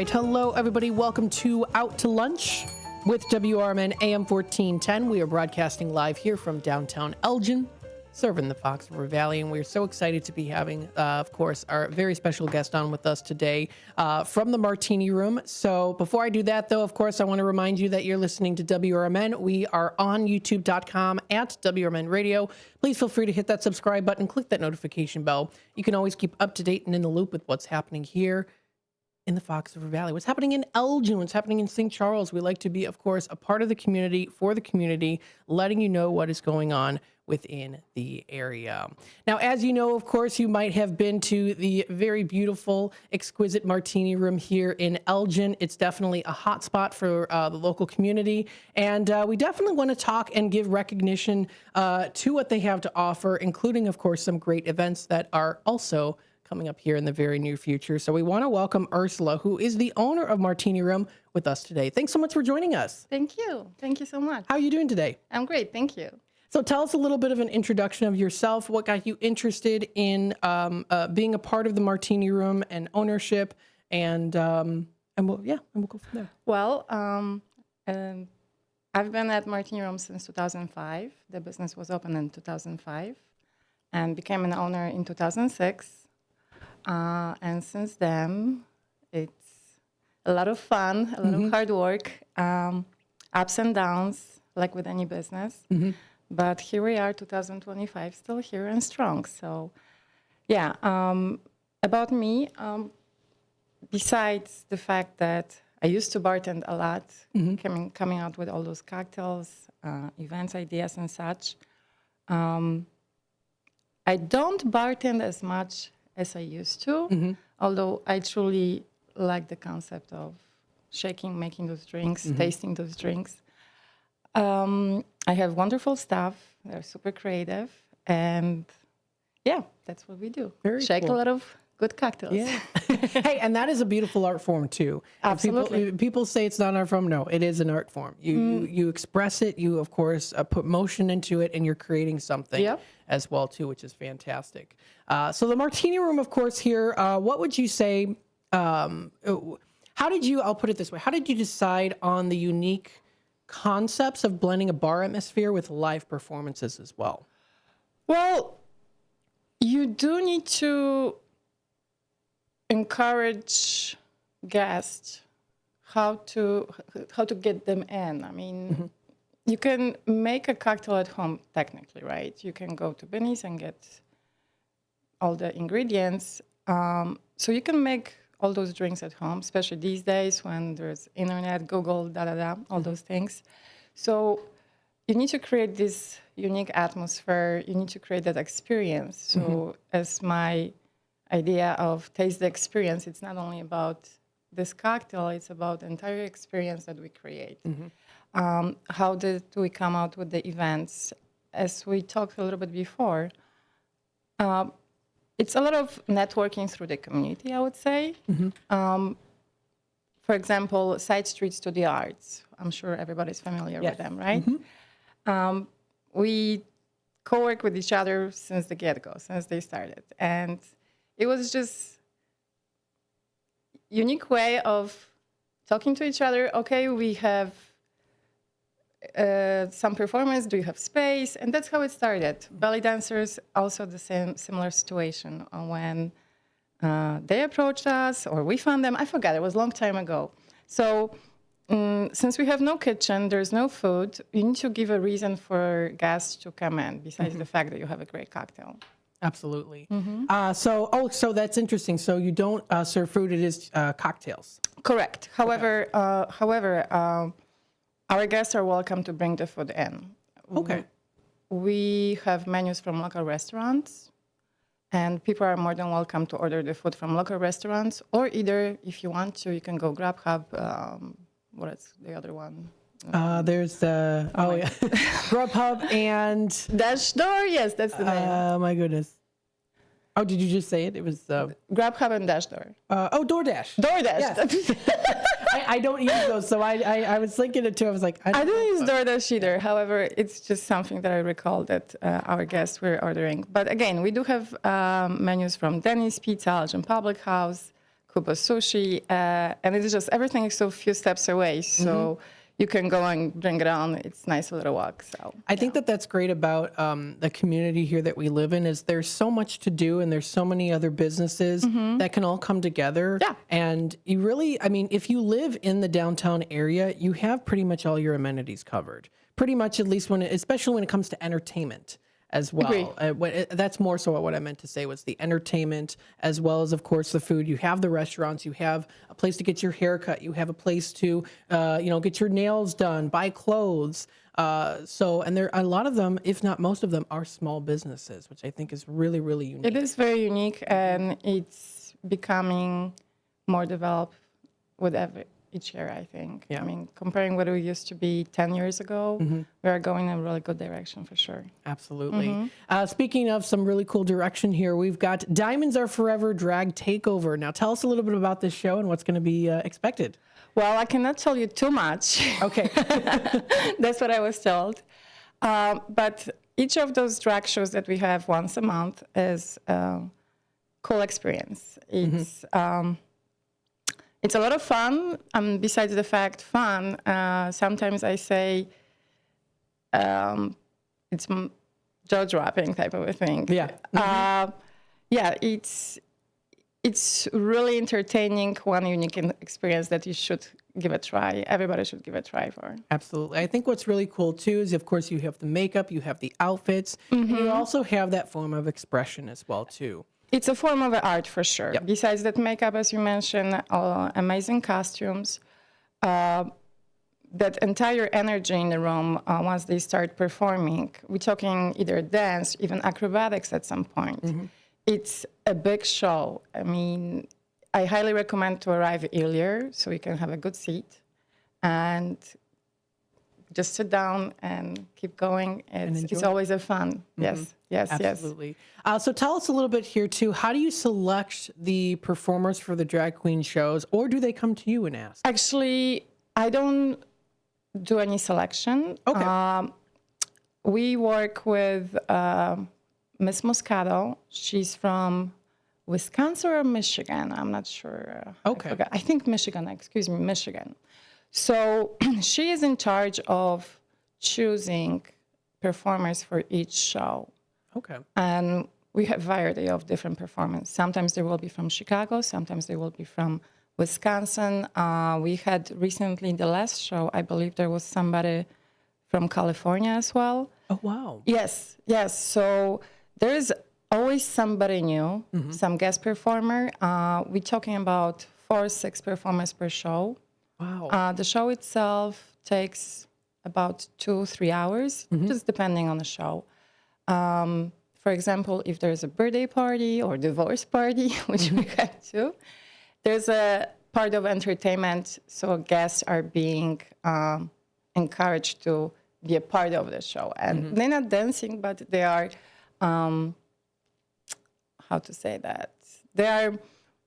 right. Hello, everybody. Welcome to Out to Lunch with WRMN AM 1410. We are broadcasting live here from downtown Elgin, serving the Fox River Valley. And we're so excited to be having, of course, our very special guest on with us today from the Martini Room. So before I do that, though, of course, I want to remind you that you're listening to WRMN. We are on youtube.com at WRMN Radio. Please feel free to hit that subscribe button, click that notification bell. You can always keep up to date and in the loop with what's happening here in the Fox River Valley, what's happening in Elgin, what's happening in St. Charles. We like to be, of course, a part of the community, for the community, letting you know what is going on within the area. Now, as you know, of course, you might have been to the very beautiful, exquisite Martini Room here in Elgin. It's definitely a hot spot for the local community. And we definitely want to talk and give recognition to what they have to offer, including, of course, some great events that are also coming up here in the very near future. So we want to welcome Ursula, who is the owner of Martini Room, with us today. Thanks so much for joining us. Thank you. Thank you so much. How are you doing today? I'm great. Thank you. So tell us a little bit of an introduction of yourself. What got you interested in being a part of the Martini Room and ownership, and we'll go from there. Well, I've been at Martini Room since 2005. The business was opened in 2005 and became an owner in 2006. And since then, it's a lot of fun, a lot of hard work, ups and downs, like with any business. But here we are, 2025, still here and strong. So, yeah, about me, besides the fact that I used to bartend a lot, coming out with all those cocktails, events, ideas, and such, I don't bartend as much as I used to, although I truly like the concept of shaking, making those drinks, tasting those drinks. I have wonderful staff. They're super creative. And yeah, that's what we do. Shake cool. a lot of good cocktails. Yeah. Hey, and that is a beautiful art form, too. Absolutely. People say it's not an art form. No, it is an art form. You express it. You, of course, put motion into it, and you're creating something as well, too, which is fantastic. So the Martini Room, of course, here, what would you say, how did you, I'll put it this way, how did you decide on the unique concepts of blending a bar atmosphere with live performances as well? Well, you do need to encourage guests how to get them in. I mean, you can make a cocktail at home technically, right? You can go to Benny's and get all the ingredients. So you can make all those drinks at home, especially these days when there's internet, Google, all those things. So you need to create this unique atmosphere. You need to create that experience. So as my idea of taste the experience, it's not only about this cocktail, it's about the entire experience that we create. How did we come out with the events? As we talked a little bit before, it's a lot of networking through the community, I would say. For example, side streets to the arts. I'm sure everybody's familiar with them, right? We co-work with each other since the get-go, since they started. And it was just unique way of talking to each other. Okay, we have some performance. Do you have space? And that's how it started. Belly dancers, also the similar situation when they approached us or we found them. I forgot. It was a long time ago. So since we have no kitchen, there's no food, you need to give a reason for guests to come in besides the fact that you have a great cocktail. Absolutely. So that's interesting. So you don't serve food; it is cocktails. Correct. However, our guests are welcome to bring the food in. Okay. We have menus from local restaurants, and people are more than welcome to order the food from local restaurants, or either, if you want to, you can go Grubhub. What is the other one? There's the Grubhub and Dash Door. Yes, that's the name. Oh my goodness. Oh, did you just say it? It was Grubhub and Dash Door. DoorDash. DoorDash. Yes. I don't use those, so I was thinking it too. I was like, I don't use DoorDash either. However, it's just something that I recall that our guests were ordering. But again, we do have menus from Denny's Pizza, Elgin Public House, Kubo Sushi, and it's just everything is so few steps away. So you can go and bring it on. It's nice little walk. So I think that that's great about the community here that we live in is there's so much to do and there's so many other businesses that can all come together. Yeah. And you really, I mean, if you live in the downtown area, you have pretty much all your amenities covered. Pretty much, at least especially when it comes to entertainment as well. That's more so what I meant to say was the entertainment as well as, of course, the food. You have the restaurants. You have a place to get your hair cut. You have a place to, get your nails done, buy clothes. And there a lot of them, if not most of them, are small businesses, which I think is really, really unique. it is very unique, and it's becoming more developed with each year, I think. Yeah. I mean, comparing what we used to be 10 years ago, we are going in a really good direction for sure. Absolutely. Speaking of some really cool direction here, we've got Diamonds Are Forever Drag Takeover. Now, tell us a little bit about this show and what's going to be expected. Well, I cannot tell you too much. Okay. That's what I was told. But each of those drag shows that we have once a month is a cool experience. It's a lot of fun. Besides the fact fun, sometimes I say it's jaw-dropping type of a thing. Yeah. It's really entertaining, one unique experience that you should give a try. Everybody should give a try for. Absolutely. I think what's really cool too is, of course, you have the makeup, you have the outfits, and you also have that form of expression as well too. It's a form of art for sure. Yep. Besides that makeup, as you mentioned, amazing costumes, that entire energy in the room once they start performing. We're talking either dance, even acrobatics at some point. It's a big show. I mean, I highly recommend to arrive earlier so you can have a good seat and just sit down and keep going. It's always a fun. Yes. Absolutely. So tell us a little bit here too. How do you select the performers for the drag queen shows, or do they come to you and ask? Actually, I don't do any selection. Okay. We work with Miss Moscato. She's from Wisconsin or Michigan. I'm not sure. Okay. I think Michigan. Excuse me, Michigan. So she is in charge of choosing performers for each show. Okay. And we have variety of different performers. Sometimes they will be from Chicago. Sometimes they will be from Wisconsin. We had recently the last show, I believe there was somebody from California as well. Oh, wow. Yes. So there is always somebody new, some guest performer. We're talking about 4 or 6 performers per show. Wow. The show itself takes about 2-3 hours, just depending on the show. For example, if there's a birthday party or divorce party, which we have too, there's a part of entertainment, so guests are being encouraged to be a part of the show. And they're not dancing, but they are, how to say that? They are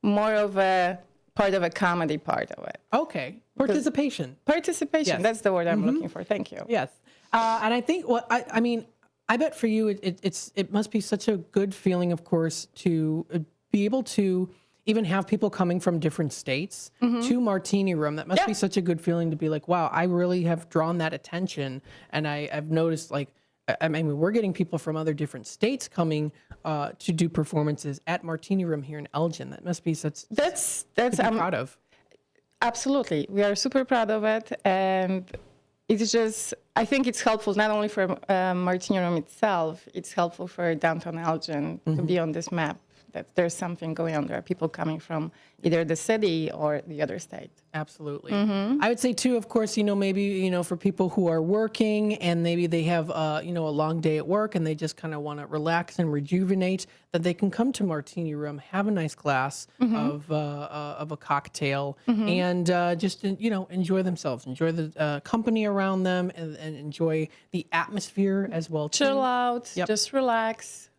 more of a part of a comedy part of it. Okay. Participation. Participation, Yes. That's the word I'm looking for. Thank you. Yes. And I think I mean, I bet for you, it must be such a good feeling, of course, to be able to even have people coming from different states to Martini Room. That must be such a good feeling to be like, wow, I really have drawn that attention. And I've noticed, like, I mean, we're getting people from other different states coming to do performances at Martini Room here in Elgin. That must be such That's I'm proud of. Absolutely. We are super proud of it. And it's just, I think it's helpful not only for Martini Room itself, it's helpful for downtown Elgin to be on this map, that there's something going on. There are people coming from either the city or the other state. Absolutely. I would say too, of course, maybe, for people who are working and maybe they have, a long day at work and they just kind of want to relax and rejuvenate, that they can come to Martini Room, have a nice glass of a cocktail and just, enjoy themselves, enjoy the company around them and enjoy the atmosphere as well. Chill out, just relax.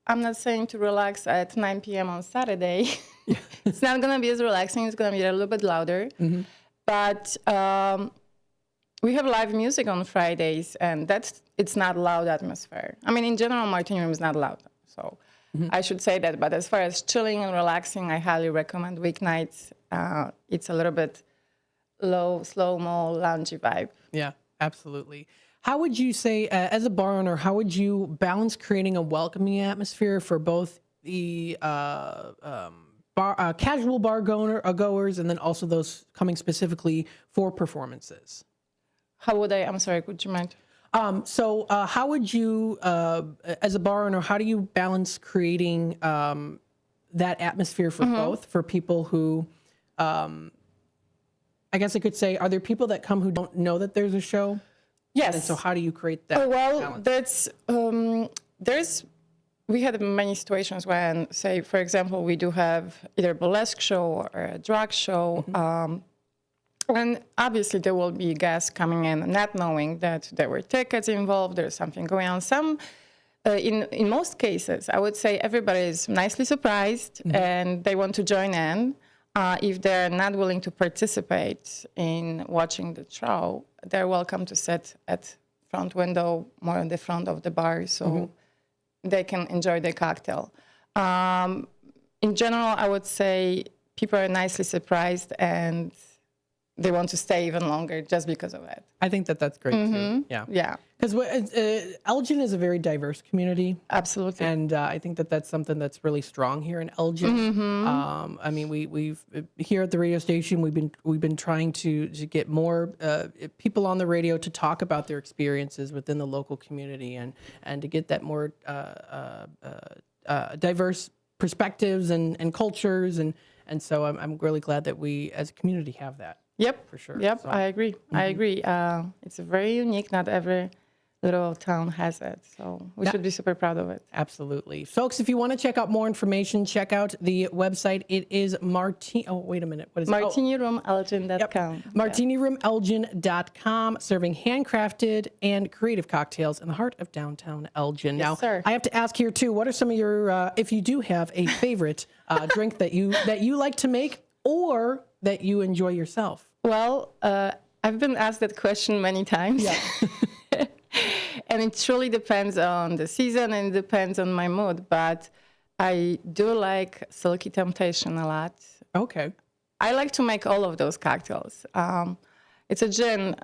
I'm not saying to relax at 9 p.m. on Saturday. It's not going to be as relaxing. It's going to be a little bit louder. But we have live music on Fridays, and it's not loud atmosphere. I mean, in general, Martini Room is not loud. So I should say that. But as far as chilling and relaxing, I highly recommend weeknights. It's a little bit slow-mo, loungy vibe. Yeah, absolutely. How would you say, as a bar owner, how would you balance creating a welcoming atmosphere for both the casual bar goers and then also those coming specifically for performances? How would I? I'm sorry, would you mind? So how would you, as a bar owner, how do you balance creating that atmosphere for both, for people who, I guess I could say, are there people that come who don't know that there's a show? Yes. And so how do you create that? Oh, well, balance? We had many situations when, say, for example, we do have either a burlesque show or a drag show. And obviously there will be guests coming in not knowing that there were tickets involved, there's something going on. In most cases, I would say everybody is nicely surprised and they want to join in. If they're not willing to participate in watching the show, they're welcome to sit at front window, more in the front of the bar, so they can enjoy the cocktail. In general, I would say people are nicely surprised and they want to stay even longer just because of it. I think that that's great too. Yeah. Yeah. Because Elgin is a very diverse community. Absolutely. And I think that that's something that's really strong here in Elgin. I mean, we've here at the radio station, we've been trying to get more people on the radio to talk about their experiences within the local community and to get that more diverse perspectives and cultures. And so I'm really glad that we as a community have that. Yep. For sure. Yep. So, I agree. I agree. It's very unique. Not every little town has it. So we should be super proud of it. Absolutely. Folks, if you want to check out more information, check out the website. It is wait a minute. What is it? MartiniRoomElgin.com. Yep. MartiniRoomElgin.com, serving handcrafted and creative cocktails in the heart of downtown Elgin. Yes, now, sir. I have to ask here too, what are some of your, if you do have a favorite drink that you like to make or that you enjoy yourself? Well, I've been asked that question many times. Yeah. And it truly depends on the season and it depends on my mood. But I do like Silky Temptation a lot. Okay. I like to make all of those cocktails. It's a gin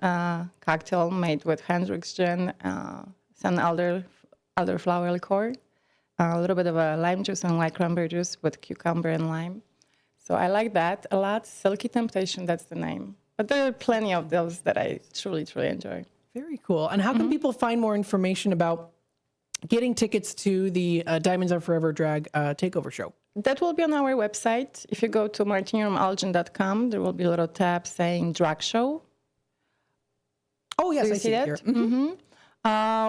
cocktail made with Hendrick's gin, some elderflower liqueur, a little bit of a lime juice and white cranberry juice with cucumber and lime. So I like that a lot. Silky Temptation, that's the name. But there are plenty of those that I truly, truly enjoy. Very cool. And how can people find more information about getting tickets to the Diamonds Are Forever Drag Takeover show? That will be on our website. If you go to martiniroomelgin.com, there will be a little tab saying drag show. Oh, yes, Do you I see it here.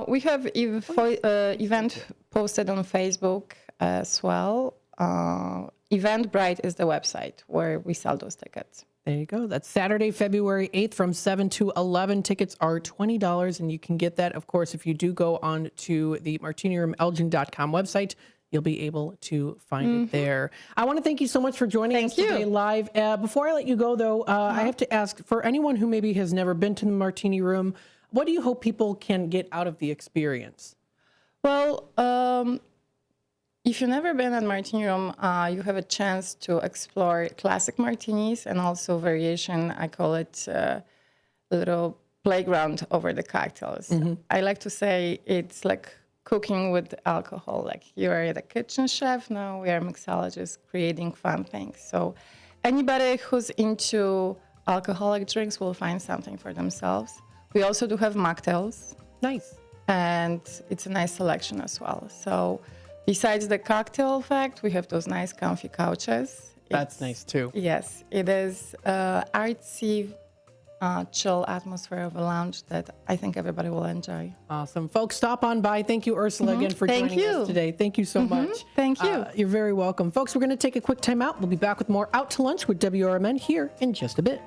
We have event posted on Facebook as well. Eventbrite is the website where we sell those tickets. There you go. That's Saturday, February 8th from 7 to 11. Tickets are $20, and you can get that, of course, if you do go on to the MartiniRoomElgin.com website. You'll be able to find it there. I want to thank you so much for joining us today live. Before I let you go, though, I have to ask, for anyone who maybe has never been to the Martini Room, what do you hope people can get out of the experience? Well, if you've never been at Martini Room, you have a chance to explore classic martinis and also variation. I call it a little playground over the cocktails. I like to say it's like cooking with alcohol. Like you're the kitchen chef, now we are mixologists creating fun things. So anybody who's into alcoholic drinks will find something for themselves. We also do have mocktails. Nice. And it's a nice selection as well. So besides the cocktail fact, we have those nice comfy couches. That's nice too. Yes, it is artsy, chill atmosphere of a lounge that I think everybody will enjoy. Awesome. Folks, stop on by. Thank you, Ursula, again for joining us today. Thank you so much. Thank you. You're very welcome. Folks, we're going to take a quick time out. We'll be back with more Out to Lunch with WRMN here in just a bit.